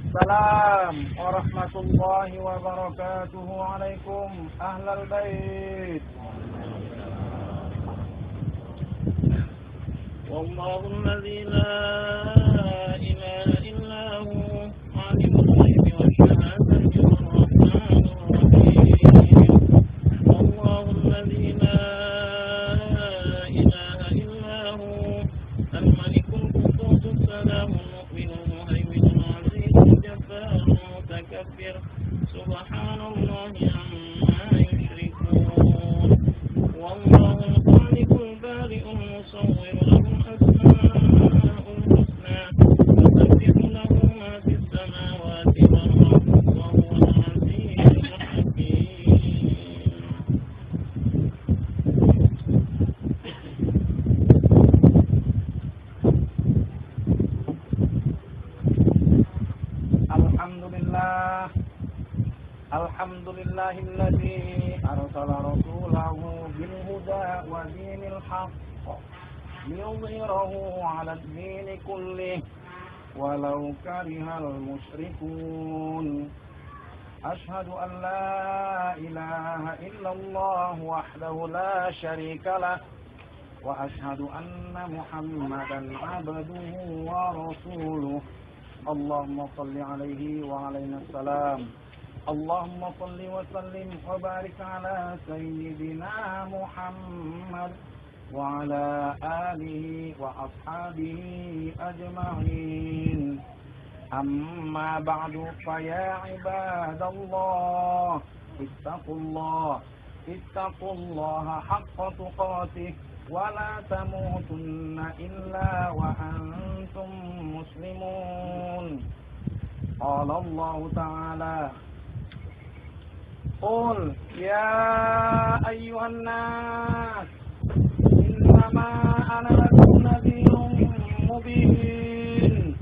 Salam warahmatullahi wabarakatuh. Alaikum ahlal bait. Wallahul ladzi la ilaha illa hu alimul ghaibi wasyahadati ar-rahmanur rahim. Wallahul ladzi la ilaha illa hu al-malikul quddus salamul mu'minul muhaiminul azizul jabbarul mutakabbir. Subhanallahi amma yushrikun. Wallahul khaliqul bari'ul musawwir. Alhamdulillahilladzi arsala rasulahu bil huda wa dinil haqq liyudhhirahu 'ala ad-dini kullih walau karihal musyrikun. Ashhadu an la ilaha illallah wahdahu la syarika lah wa ashhadu anna Muhammadan 'abduhu wa rasuluh. Allahumma shalli 'alaihi wa 'alainas salam. Allahumma salli wa sallim wa barik ala sayyidina Muhammad wa ala alihi wa ashabihi ajma'in. Amma ba'du, fa ya ibadallah ittaqullaha haqqa tuqatih wa la tamutunna illa wa antum muslimun. Qala Allah ta'ala: Qul ya ayyuhan nas innama ana lakum nadhirun mubin.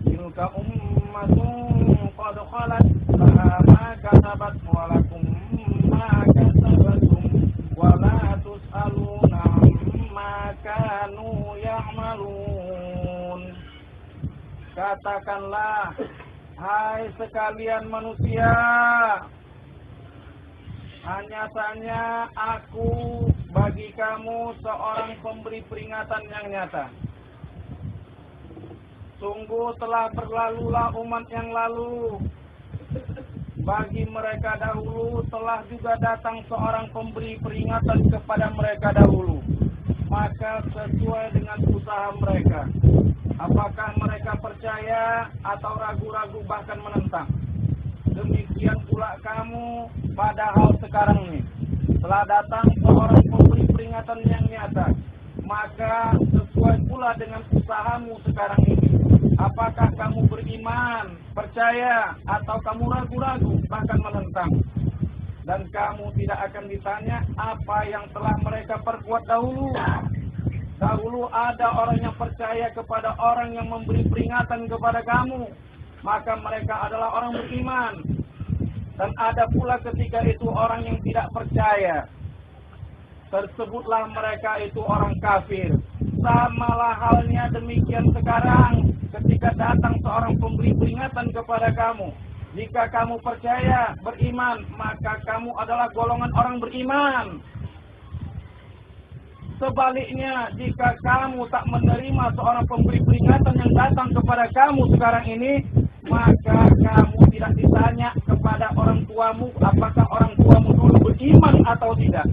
Tilka ummatun qad khalat laha ma kasabat wa lakum ma kasabatum wa la tus'aluna amma kanu ya'malun. Katakanlah, hai sekalian manusia, hanya saja aku bagi kamu seorang pemberi peringatan yang nyata. Sungguh telah berlalulah umat yang lalu. Bagi mereka dahulu telah juga datang seorang pemberi peringatan kepada mereka dahulu. Maka sesuai dengan usaha mereka, apakah mereka percaya atau ragu-ragu bahkan menentang. Demikian pula kamu pada hal sekarang ini. Telah datang seorang pemberi peringatan yang nyata. Maka sesuai pula dengan usahamu sekarang ini. Apakah kamu beriman, percaya, atau kamu ragu-ragu bahkan menentang. Dan kamu tidak akan ditanya apa yang telah mereka perbuat dahulu. Dahulu ada orang yang percaya kepada orang yang memberi peringatan kepada kamu, maka mereka adalah orang beriman. Dan ada pula ketika itu orang yang tidak percaya, tersebutlah mereka itu orang kafir. Samalah halnya demikian sekarang ketika datang seorang pemberi peringatan kepada kamu. Jika kamu percaya, beriman, maka kamu adalah golongan orang beriman. Sebaliknya, jika kamu tak menerima seorang pemberi peringatan yang datang kepada kamu sekarang ini, maka kamu tidak ditanya kepada orang tuamu, apakah orang tuamu dulu beriman atau tidak.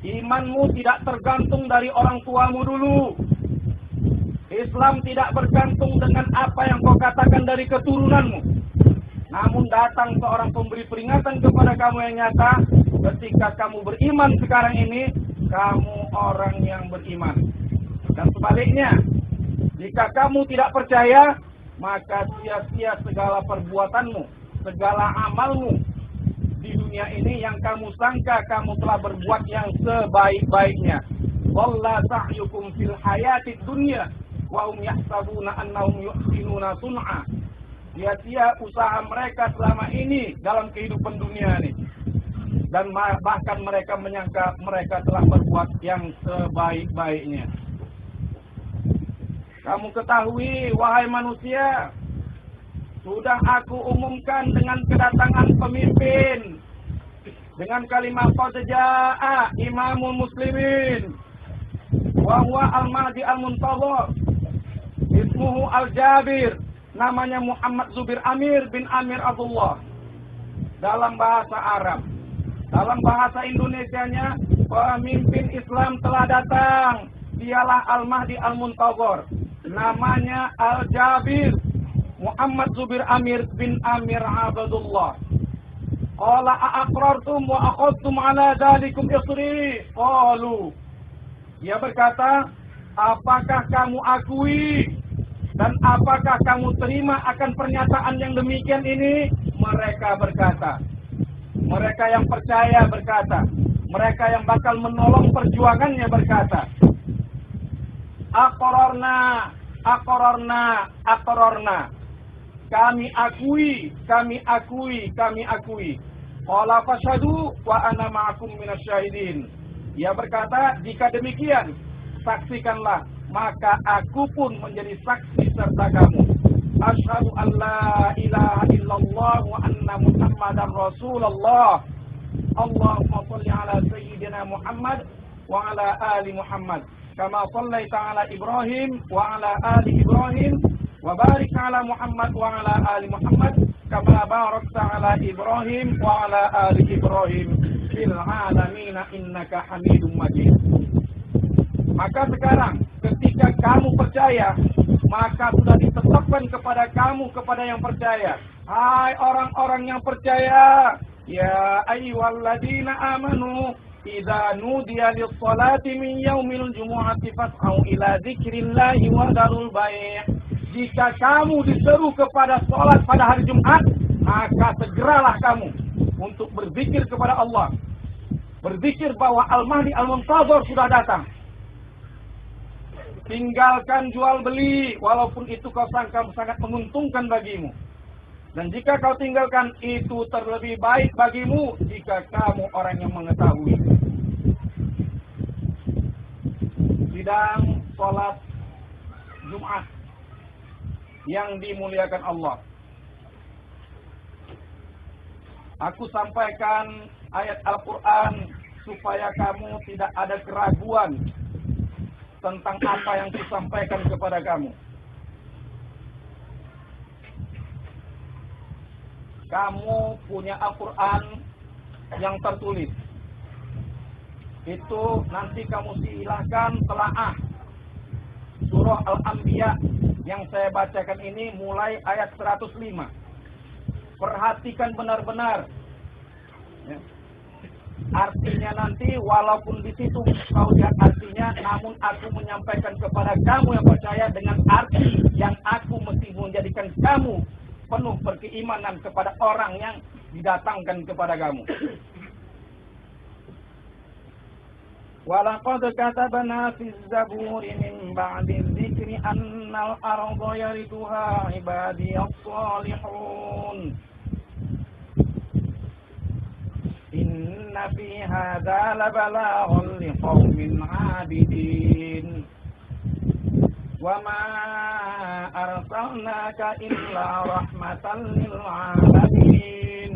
Imanmu tidak tergantung dari orang tuamu dulu. Islam tidak bergantung dengan apa yang kau katakan dari keturunanmu. Namun datang seorang pemberi peringatan kepada kamu yang nyata. Ketika kamu beriman sekarang ini, kamu orang yang beriman. Dan sebaliknya, jika kamu tidak percaya, maka sia-sia segala perbuatanmu, segala amalmu di dunia dunia ini yang kamu sangka kamu telah berbuat yang sebaik-baiknya. Dhalla sa'yukum fil hayatid dunya wa hum yahsabuna annahum yuhsinuna sun'a. Sia-sia usaha mereka selama ini dalam kehidupan dunia ini. Dan bahkan mereka menyangka mereka telah berbuat yang sebaik-baiknya. Kamu ketahui, wahai manusia, sudah aku umumkan dengan kedatangan pemimpin. Dengan kalimat qad jaa'a imamul muslimin. Wa huwa al-mahdi al-muntadhar. Ismuhu al-Jabir. Namanya Muhammad Zubir Amir bin Amir Abdullah. Dalam bahasa Arab. Dalam bahasa Indonesianya, pemimpin Islam telah datang. Dialah al-mahdi al-muntadhar. Namanya al-Jabir. Muhammad Zubir Amir bin Amir Abdullah. Qala a'aqrartum wa akhadtum ala dhalikum isri? Qalu. Dia berkata, apakah kamu akui dan apakah kamu terima akan pernyataan yang demikian ini? Mereka berkata. Mereka yang percaya berkata. Mereka yang bakal menolong perjuangannya berkata. Aqrarna, aqrarna, aqrarna. Kami akui, kami akui, kami akui. Qala fashhadu wa ana ma'akum minasyahidin. Dia berkata, jika demikian, saksikanlah, maka aku pun menjadi saksi serta kamu. Asyhadu an la ilaha illallah wa anna Muhammadar Rasulullah. Allahumma shalli ala sayyidina Muhammad wa ala ali Muhammad. Kama shallaita ala Ibrahim wa ala ali Ibrahim. Wa barik ala Muhammad wa ala ali Muhammad kama barakta ala Ibrahim wa ala ali Ibrahim fil alamin innaka Hamidum Majid. Maka sekarang ketika kamu percaya, maka sudah ditetapkan kepada kamu, kepada yang percaya. Hai orang-orang yang percaya, ya ayyuhalladzina amanu idza nudiya lis-salati min yaumil jumu'ati fas'au ila dzikrillahi wa darul bai'. Jika kamu diseru kepada sholat pada hari Jumat, maka segeralah kamu untuk berzikir kepada Allah. Berzikir bahwa Al-Mahdi Al-Muntadhar sudah datang. Tinggalkan jual beli, walaupun itu kau sangka sangat menguntungkan bagimu. Dan jika kau tinggalkan, itu terlebih baik bagimu jika kamu orang yang mengetahui. Sidang sholat Jumat yang dimuliakan Allah. Aku sampaikan ayat Al-Quran supaya kamu tidak ada keraguan tentang apa yang disampaikan kepada kamu. Kamu punya Al-Quran yang tertulis. Itu nanti kamu silahkan telaah surah Al-Anbiya yang saya bacakan ini mulai ayat 105. Perhatikan benar-benar. Ya. Artinya nanti walaupun di situ kau lihat artinya, namun aku menyampaikan kepada kamu yang percaya dengan arti yang aku mesti menjadikan kamu penuh berkeimanan kepada orang yang didatangkan kepada kamu. Walaqad katabna fi zaburi min ba'di dzikri annal arda yarithuha ibadiyas salihun. Inna fi hadza labalaghan liqaumin 'abidin. Wa ma arsalnaka illa rahmatan lil 'alamin.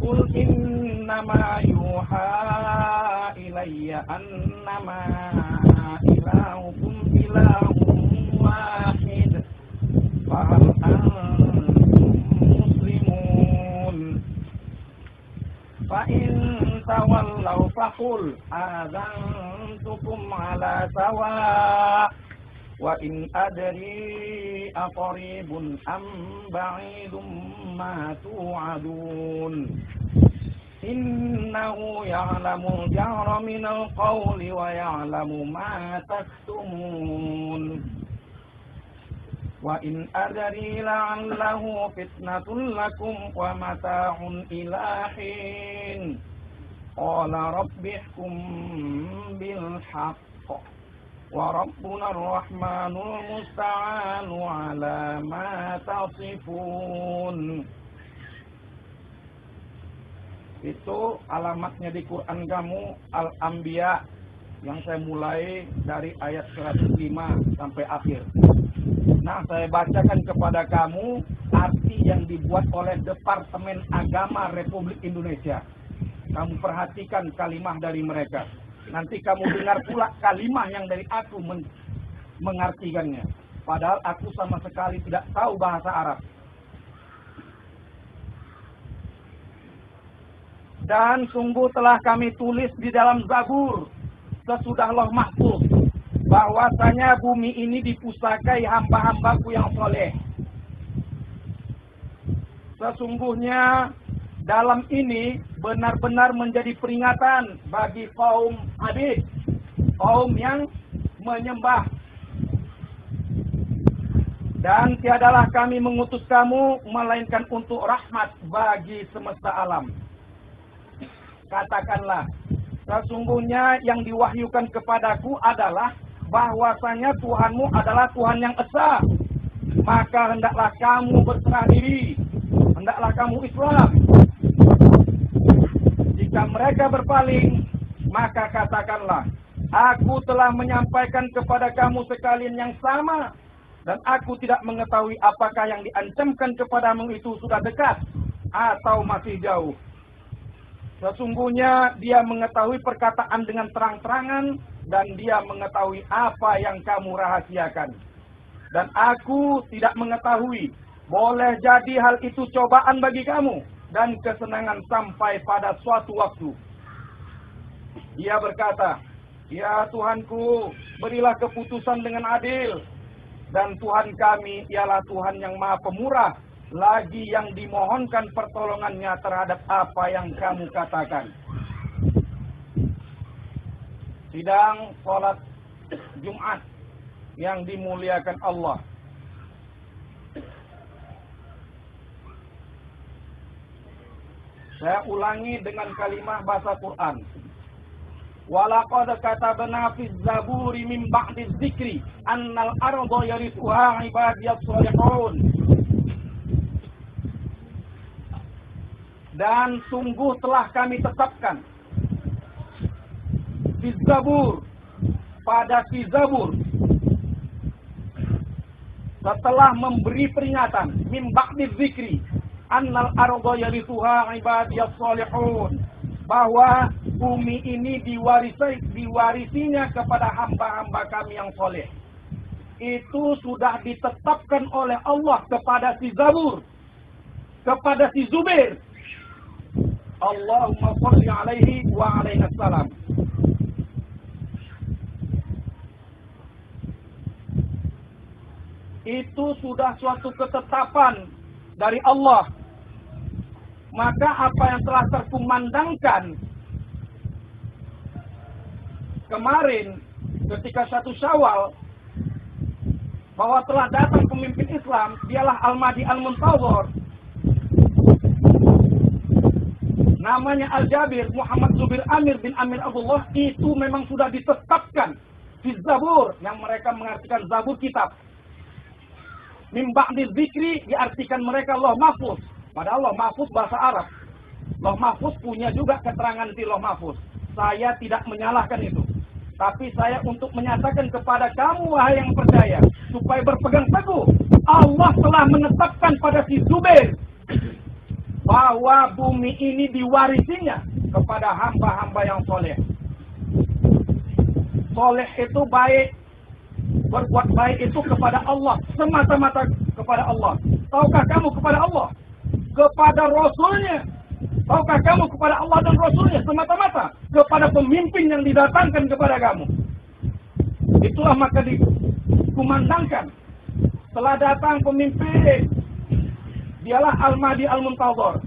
Qul innama yuha ilayya annama ilahukum ilahun wahid fahal antum muslimun. Fa in tawallaw faqul adzantukum ala sawa wa in adri aqribun am ba'idum ma tu'adun. Innahu ya'lamul jahra minal qawli wa ya'lamu ma taktumun. Wa in adri la'allahu fitnatul lakum wa mata'un ila hin. Qala rabbihkum bil haqq wa rabbuna ar-rahmanul musta'anu ala ma tasifun. Itu alamatnya di Quran kamu Al-Anbiya yang saya mulai dari ayat 105 sampai akhir. Nah, saya bacakan kepada kamu arti yang dibuat oleh Departemen Agama Republik Indonesia. Kamu perhatikan kalimah dari mereka. Nanti kamu dengar pula kalimah yang dari aku mengartikannya. Padahal aku sama sekali tidak tahu bahasa Arab. Dan sungguh telah kami tulis di dalam Zabur sesudah Lauh Mahfuz bahwasanya bumi ini dipusakai hamba-hambaku yang soleh. Sesungguhnya dalam ini benar-benar menjadi peringatan bagi kaum abid, kaum yang menyembah. Dan tiadalah kami mengutus kamu melainkan untuk rahmat bagi semesta alam. Katakanlah, sesungguhnya yang diwahyukan kepadaku adalah bahwasanya Tuhanmu adalah Tuhan yang esa. Maka hendaklah kamu berserah diri, hendaklah kamu Islam. Jika mereka berpaling, maka katakanlah, aku telah menyampaikan kepada kamu sekalian yang sama, dan aku tidak mengetahui apakah yang diancamkan kepadamu itu sudah dekat atau masih jauh. Sesungguhnya dia mengetahui perkataan dengan terang-terangan, dan dia mengetahui apa yang kamu rahasiakan. Dan aku tidak mengetahui. Boleh jadi hal itu cobaan bagi kamu dan kesenangan sampai pada suatu waktu. Dia berkata, ya Tuhanku, berilah keputusan dengan adil. Dan Tuhan kami ialah Tuhan yang maha pemurah, lagi yang dimohonkan pertolongannya terhadap apa yang kamu katakan. Sidang sholat Jumat yang dimuliakan Allah. Saya ulangi dengan kalimah bahasa Quran. Walaqad katabna fiz zaburi min ba'di dzikri annal arda yarithuha ibadiyas shalihun. Dan sungguh telah kami tetapkan Zabur, pada Zabur, setelah memberi peringatan min ba'di dzikri annal arda yarithuha ibadiyas shalihun, bahwa bumi ini diwarisinya kepada hamba-hamba kami yang soleh. Itu sudah ditetapkan oleh Allah kepada si Zabur, kepada si Zubair. Allahumma shalli alaihi wa alaihi assalam. Itu sudah suatu ketetapan dari Allah. Maka apa yang telah terkumandangkan kemarin ketika 1 Syawal, bahwa telah datang pemimpin Islam, dialah Al-Mahdi Al-Muntazhar, namanya Al-Jabir Muhammad Zubair Amir bin Amir Abdullah. Itu memang sudah ditetapkan di Zabur, yang mereka mengartikan Zabur kitab. Min ba'di dzikri diartikan mereka Lauh Mahfuz. Padahal Lauh Mahfuz bahasa Arab. Lauh Mahfuz punya juga keterangan di Lauh Mahfuz. Saya tidak menyalahkan itu. Tapi saya untuk menyatakan kepada kamu, wahai yang percaya, supaya berpegang teguh. Allah telah menetapkan pada si Zubair bahwa bumi ini diwarisinya kepada hamba-hamba yang soleh. Soleh itu baik. Berbuat baik itu kepada Allah, semata-mata kepada Allah. Tahukah kamu kepada Allah? Kepada Rasulnya. Tahukah kamu kepada Allah dan Rasulnya? Semata-mata kepada pemimpin yang didatangkan kepada kamu. Itulah maka dikumandangkan. Setelah datang pemimpin, dialah Al-Mahdi Al-Muntazhar.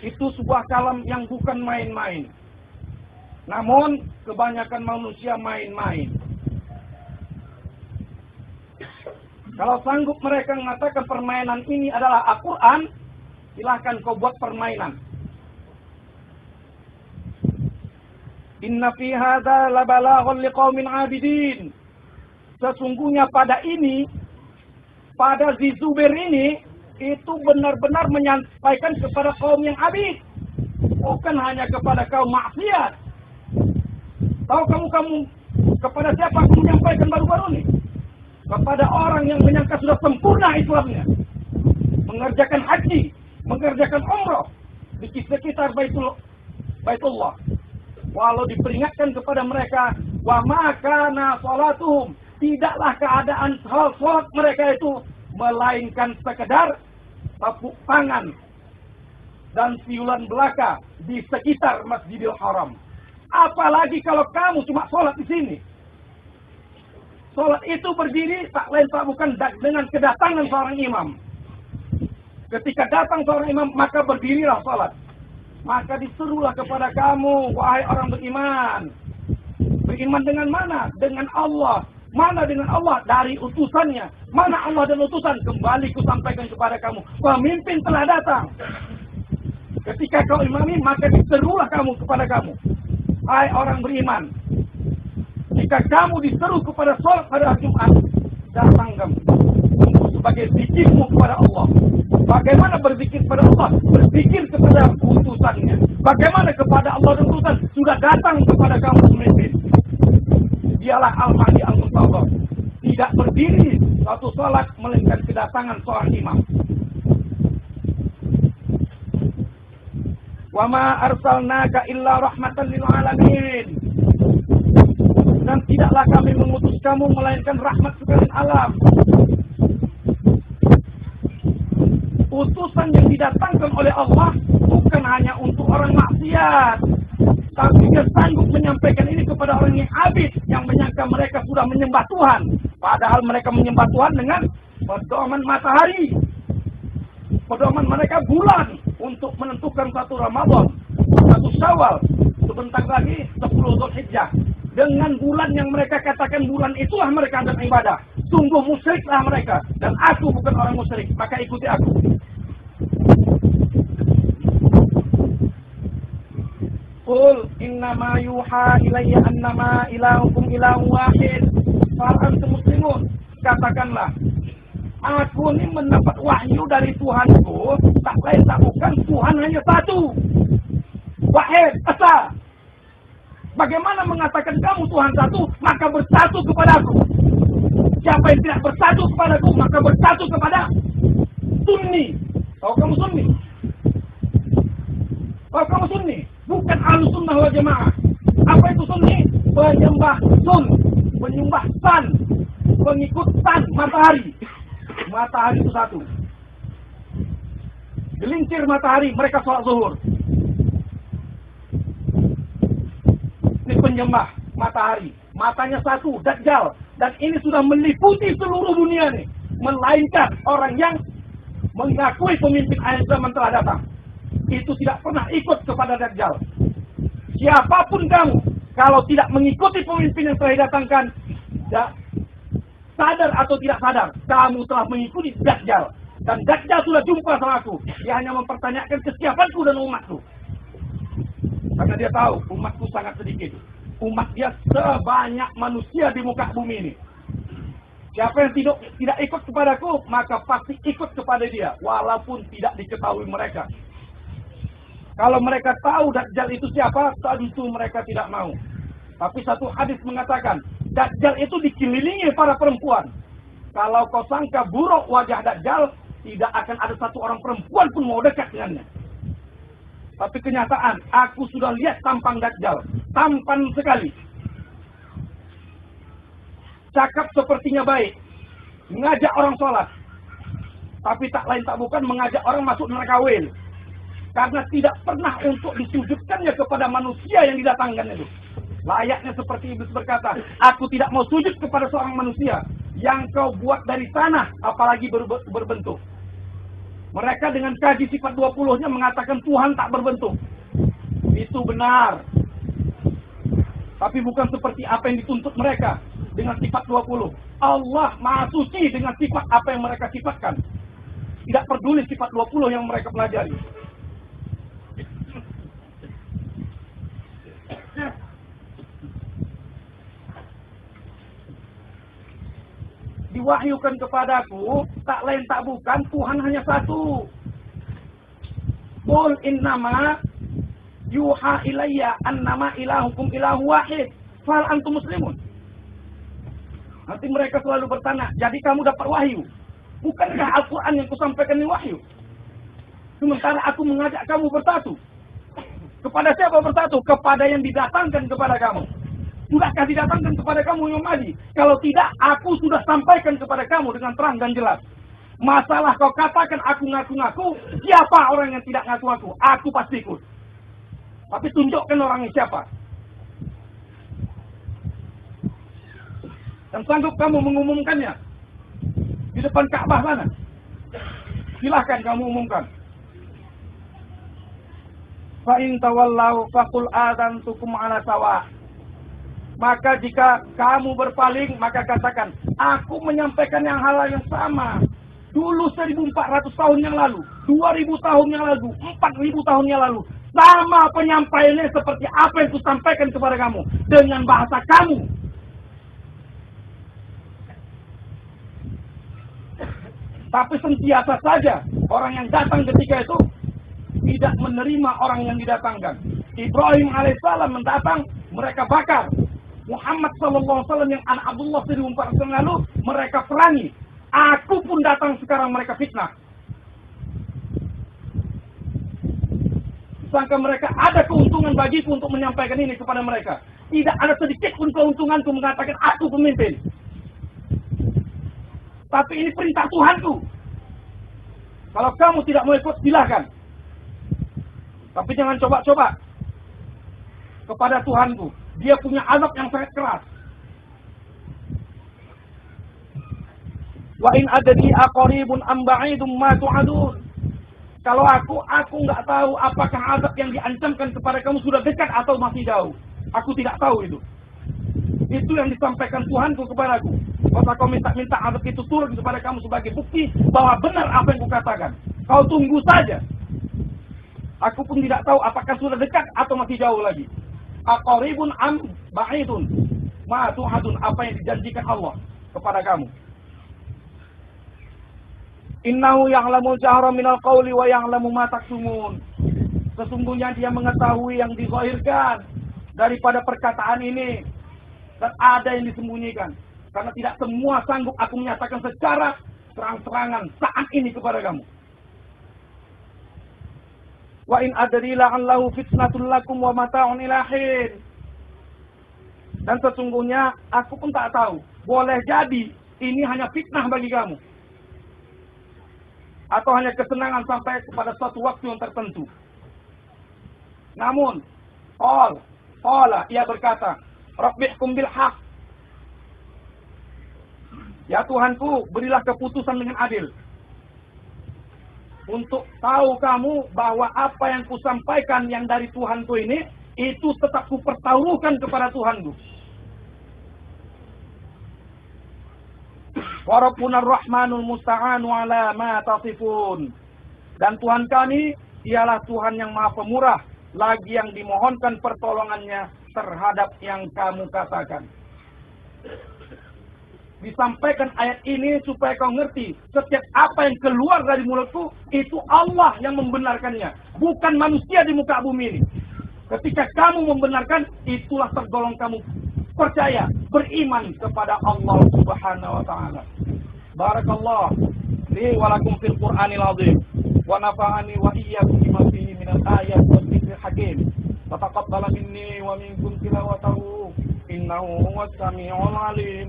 Itu sebuah kalam yang bukan main-main. Namun kebanyakan manusia main-main. Kalau sanggup mereka mengatakan permainan ini adalah Al-Quran, silahkan kau buat permainan. Inna fi hadza labalaghun liqaumin 'abidin. Sesungguhnya pada Zubair ini, itu benar-benar menyampaikan kepada kaum yang abid. Bukan hanya kepada kaum maksiat. Tahu kamu kepada siapa aku menyampaikan baru-baru ini? Kepada orang yang menyangka sudah sempurna Islamnya. Mengerjakan haji, mengerjakan umrah di sekitar Baitullah. Walau diperingatkan kepada mereka, wa ma kana salatuhum, tidaklah keadaan salat mereka itu melainkan sekedar tepuk tangan dan siulan belaka di sekitar Masjidil Haram. Apalagi kalau kamu cuma sholat di sini. Sholat itu berdiri tak lain tak bukan dengan kedatangan seorang imam. Ketika datang seorang imam, maka berdirilah sholat. Maka disuruhlah kepada kamu, wahai orang beriman. Beriman dengan mana? Dengan Allah. Mana dengan Allah? Dari utusannya. Mana Allah dan utusan? Kembali kusampaikan kepada kamu. Pemimpin telah datang. Ketika kau imami, maka diserulah kamu kepada kamu. Hai orang beriman. Jika kamu diseru kepada sholat pada hari Jumat, datang kamu. Sebagai zikirmu kepada Allah. Bagaimana berzikir kepada Allah? Berzikir kepada utusannya. Bagaimana kepada Allah dan utusan? Sudah datang kepada kamu pemimpin. Dialah Al-Mahdi Al-Muntadhar. Tidak berdiri suatu salat melainkan kedatangan seorang imam. Wa ma arsalnaka illa rahmatan lil alamin. Dan tidaklah kami mengutus kamu melainkan rahmat sekalian alam. Utusan yang didatangkan oleh Allah bukan hanya untuk orang maksiat, tapi dia sanggup menyampaikan ini kepada orang yang abid, yang menyangka mereka sudah menyembah Tuhan. Padahal mereka menyembah Tuhan dengan pedoman matahari. Pedoman mereka bulan untuk menentukan satu Ramadan, satu Syawal, sebentar lagi 10 Dzulhijjah. Dengan bulan yang mereka katakan bulan itulah mereka ada ibadah. Sungguh musyriklah mereka. Dan aku bukan orang musyrik, maka ikuti aku. Qul innama yuha ilayya annama ilahukum ilahun wahid. Antum muslimun, katakanlah, aku ini mendapat wahyu dari Tuhanku, tak lain tak bukan Tuhan hanya satu. Wahid, esa. Bagaimana mengatakan kamu Tuhan satu, maka bersatu kepada aku. Siapa yang tidak bersatu kepadaku, maka bersatu kepada Sunni. Tahu kamu Sunni? Tahu kamu Sunni? Bukan Ahlussunnah wal Jamaah. Apa itu Sunni? Penyembah sun, penyembah sun, pengikut sun, matahari. Matahari itu satu. Gelincir matahari, mereka sholat zuhur. Ini penyembah matahari. Matanya satu, Dajjal. Dan ini sudah meliputi seluruh dunia nih. Melainkan orang yang mengakui pemimpin akhir zaman telah datang. Itu tidak pernah ikut kepada Dajjal. Siapapun kamu, kalau tidak mengikuti pemimpin yang telah didatangkan, sadar atau tidak sadar, kamu telah mengikuti Dajjal. Dan Dajjal sudah jumpa sama aku. Dia hanya mempertanyakan kesiapanku dan umatku. Karena dia tahu umatku sangat sedikit. Umat dia sebanyak manusia di muka bumi ini. Siapa yang tidak ikut kepadaku, maka pasti ikut kepada dia. Walaupun tidak diketahui mereka. Kalau mereka tahu Dajjal itu siapa, tentu mereka tidak mau. Tapi satu hadis mengatakan, Dajjal itu dikelilingi para perempuan. Kalau kau sangka buruk wajah Dajjal, tidak akan ada satu orang perempuan pun mau dekat dengannya. Tapi kenyataan, aku sudah lihat tampang Dajjal. Tampan sekali. Cakap sepertinya baik. Mengajak orang sholat. Tapi tak lain tak bukan mengajak orang masuk neraka wil. Karena tidak pernah untuk disujudkannya kepada manusia yang didatangkan itu. Layaknya seperti Iblis berkata, aku tidak mau sujud kepada seorang manusia yang kau buat dari tanah, apalagi berbentuk. Mereka dengan kaji sifat 20-nya mengatakan Tuhan tak berbentuk. Itu benar. Tapi bukan seperti apa yang dituntut mereka. dengan sifat 20. Allah Maha Suci dengan sifat apa yang mereka sifatkan. Tidak peduli sifat 20 yang mereka pelajari. Diwahyukan kepadaku, tak lain tak bukan, Tuhan hanya satu. Qul innama yuha ilayya annama ilahukum ilahu wahid. Fal antum muslimun. Nanti mereka selalu bertanya, jadi kamu dapat wahyu? Bukankah Al-Quran yang kusampaikan ini wahyu? Sementara aku mengajak kamu bersatu. Kepada siapa bersatu? Kepada yang didatangkan kepada kamu. Sudahkah didatangkan kepada kamu Imam Mahdi? Kalau tidak, aku sudah sampaikan kepada kamu dengan terang dan jelas. Masalah kau katakan aku ngaku-ngaku, siapa orang yang tidak ngaku-ngaku? Aku pasti ikut. Tapi tunjukkan orangnya siapa. Dan sanggup kamu mengumumkannya di depan Ka'bah sana? Silahkan kamu umumkan. Fa in tawallau faqul adantukum ala sawa. Maka jika kamu berpaling, maka katakan, aku menyampaikan yang hal yang sama. Dulu 1400 tahun yang lalu, 2000 tahun yang lalu, 4000 tahun yang lalu. Sama penyampaiannya seperti apa yang kusampaikan kepada kamu. Dengan bahasa kamu. Tapi sentiasa saja orang yang datang ketika itu tidak menerima orang yang didatangkan. Ibrahim alaihissalam mendatang, mereka bakar. Muhammad SAW yang anak Abdullah 1400 tahun lalu, mereka perangi. Aku pun datang sekarang, mereka fitnah. Sangka mereka ada keuntungan bagiku untuk menyampaikan ini kepada mereka. Tidak ada sedikit pun keuntunganku mengatakan aku pemimpin. Tapi ini perintah Tuhanku. Kalau kamu tidak mau ikut, silakan. Tapi jangan coba-coba kepada Tuhanku. Dia punya azab yang sangat keras. Wa in adri aqribun am ba'idum ma tu'adun. Kalau aku nggak tahu apakah azab yang diancamkan kepada kamu sudah dekat atau masih jauh. Aku tidak tahu itu. Itu yang disampaikan Tuhanku kepadaku. Kalau kau minta azab itu turun kepada kamu sebagai bukti bahwa benar apa yang kukatakan. Kau tunggu saja. Aku pun tidak tahu apakah sudah dekat atau masih jauh lagi. Aqribun am ba'idun ma tu'adun, apa yang dijanjikan Allah kepada kamu. Innahu ya'lamul jahra minal qawli wa ya'lamu ma taktumun. Sesungguhnya dia mengetahui yang dizahirkan daripada perkataan ini, dan ada yang disembunyikan. Karena tidak semua sanggup aku menyatakan secara terang-terangan saat ini kepada kamu. Wa in adri la'allahu fitnatul lakum wa mata'un ila hin. Dan sesungguhnya aku pun tak tahu, boleh jadi ini hanya fitnah bagi kamu, atau hanya kesenangan sampai kepada suatu waktu yang tertentu. Namun, qala, ia berkata, Rabbihkum bil haq. Ya Tuhanku, berilah keputusan dengan adil. Untuk tahu kamu bahwa apa yang kusampaikan yang dari Tuhanku ini, itu tetap kupertaruhkan kepada Tuhanku. Wa Rabbuna ar-Rahmanul musta'anu ala ma tasifun. Dan Tuhan kami ialah Tuhan yang Maha Pemurah, lagi yang dimohonkan pertolongannya terhadap yang kamu katakan. Disampaikan ayat ini supaya kau ngerti, setiap apa yang keluar dari mulutku itu Allah yang membenarkannya, bukan manusia di muka bumi ini. Ketika kamu membenarkan, itulah tergolong kamu percaya, beriman kepada Allah Subhanahu wa taala. Barakallah li wa lakum fil Qur'anil azim wa nafa'ani wa iyyakum bima fihi minal ayat wa dzikril hakim. Taqabbal minni wa minkum tilawatahu innahu huwas samiul alim.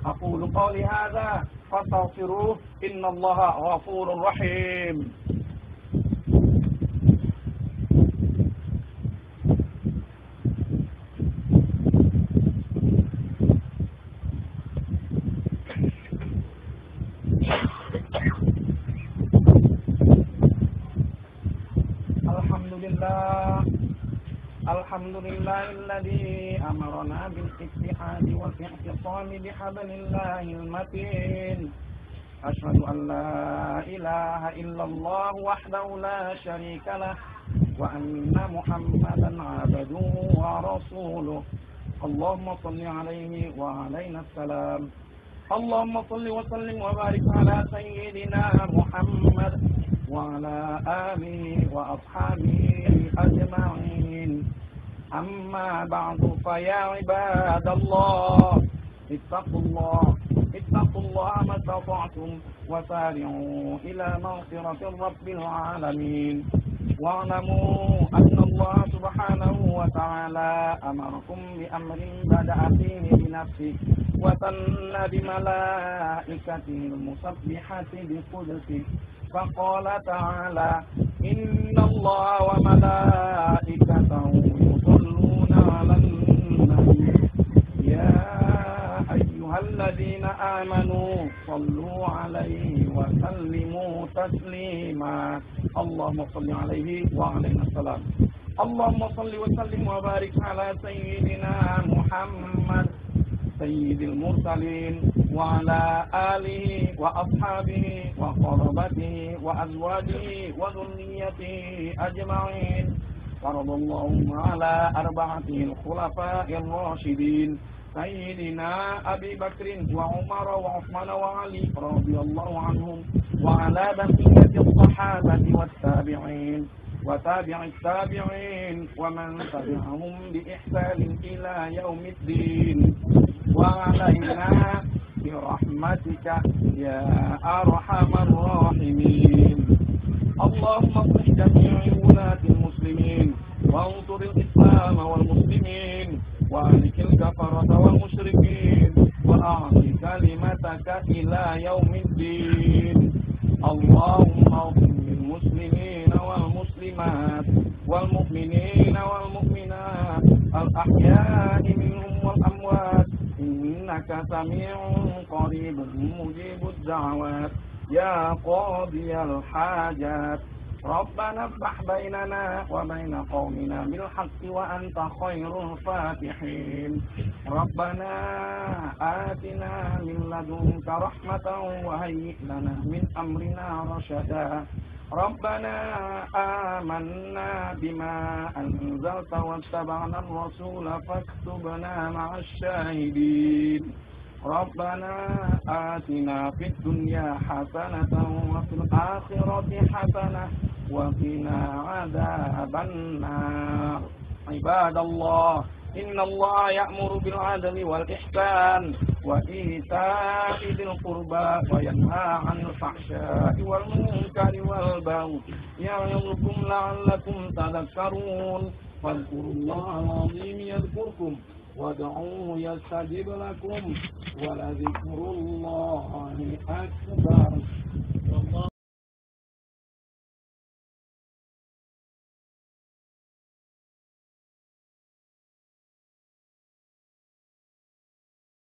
Aqulu qawli hadza fastaghfiruh innallaha ghafurur rahim. الحمد لله الذي أمرنا بالاتحاد والاعتصام بحبل الله المتين أشهد أن لا إله إلا الله وحده لا شريك له وأن محمدا عبده ورسوله اللهم صل عليه وعلينا السلام اللهم صل وسلم وبارك على سيدنا محمد وعلى آله وأصحابه أجمعين أما بعد فيا عباد الله اتقوا الله ما استطعتم وسارعوا إلى مغفرة رب العالمين واعلموا أن الله سبحانه وتعالى أمركم بأمر بدأ فيه بنفسه وثنى بملائكته المسبحة بقدسه فقال تعالى إن الله وملائكته يصلون على النبي يا أيها الذين آمنوا صلوا عليه وسلموا تسليما اللهم صل عليه وعلينا السلام اللهم صل وسلم وبارك على سيدنا محمد سيد المرسلين وعلى آله وأصحابه وقربته وأزواجه وذريته أجمعين فرض اللهم على أربعة الخلفاء الراشدين سيدنا أبي بكر وعمر وعثمان وعلي رضي الله عنهم وعلى بقية الصحابة والتابعين وتابع التابعين ومن تبعهم بإحسان إلى يوم الدين وعلينا برحمتك يا أرحم الراحمين اللهم اصلح جميع ولاة المسلمين وانصر الإسلام والمسلمين وأهلك الكفرة والمشركين وأعط كلمتك إلى يوم الدين اللهم اغفر للمسلمين والمسلمات والمؤمنين والمؤمنات الأحياء منهم والأموات إنك سميع قريب مجيب الدعوات يا قاضي الحاجات ربنا افتح بيننا وبين قومنا بالحق وأنت خير الفاتحين ربنا آتنا من لدنك رحمة وهيئ لنا من أمرنا رشدا ربنا آمنا بما أنزلت واتبعنا الرسول فاكتبنا مع الشاهدين ربنا آتنا في الدنيا حسنة وفي الآخرة حسنة وقنا عذاب النار عباد الله إن الله يأمر بالعدل والإحسان وإيتاء ذي القربى وينهى عن الفحشاء والمنكر والبغي يعظكم لعلكم تذكرون فاذكروا الله العظيم يذكركم وادعوه يستجب لكم ولذكر الله أكبر